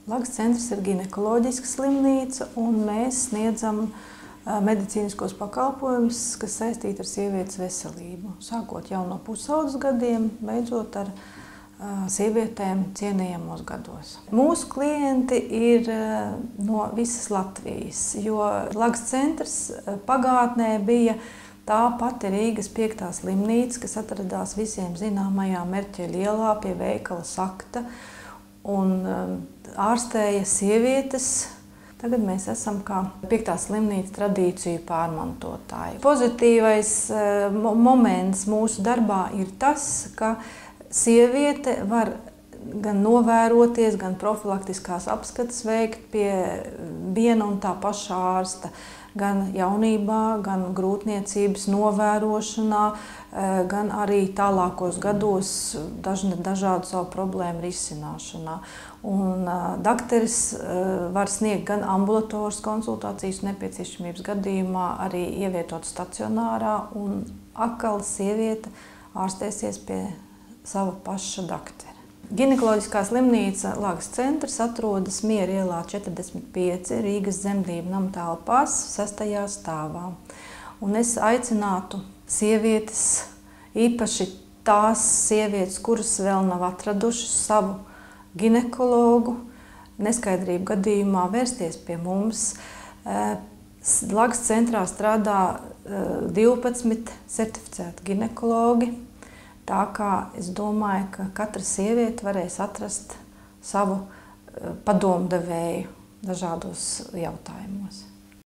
Lagas centrs ir ginekoloģiska slimnīca, un mēs sniedzam medicīniskos pakalpojumus, kas saistīti ar sievietes veselību. Sākot jau no pusaudzes gadiem, beidzot ar sievietēm cienījamos gados. Mūsu klienti ir no visas Latvijas, jo Lagas centrs pagātnē bija tā pati Rīgas 5. slimnīca, kas atradās visiem zināmajā Merķeļa ielā pie veikala Sakta un ārstēja sievietes. Tagad mēs esam kā 5. slimnīca tradīciju pārmantotāji. Pozitīvais moments mūsu darbā ir tas, ka sieviete var gan novēroties, gan profilaktiskās apskates veikt pie viena un tā paša ārsta, gan jaunībā, gan grūtniecības novērošanā, gan arī tālākos gados dažādu savu problēmu risināšanā. Un dakteris var sniegt gan ambulatoras konsultācijas nepieciešamības gadījumā, arī ievietot stacionārā, un atkal sieviete ārstēsies pie sava paša daktera. Ginekoloģiskā slimnīca Lagas centrs atrodas Miera ielā 45 Rīgas Zemdību nama telpās 6. stāvā. Un es aicinātu sievietes, īpaši tās sievietes, kuras vēl nav atradušas savu ginekologu, neskaidrību gadījumā vērsties pie mums. Lagas centrā strādā 12 certificēti ginekologi. Tā kā es domāju, ka katra sieviete varēs atrast savu padomdevēju dažādos jautājumos.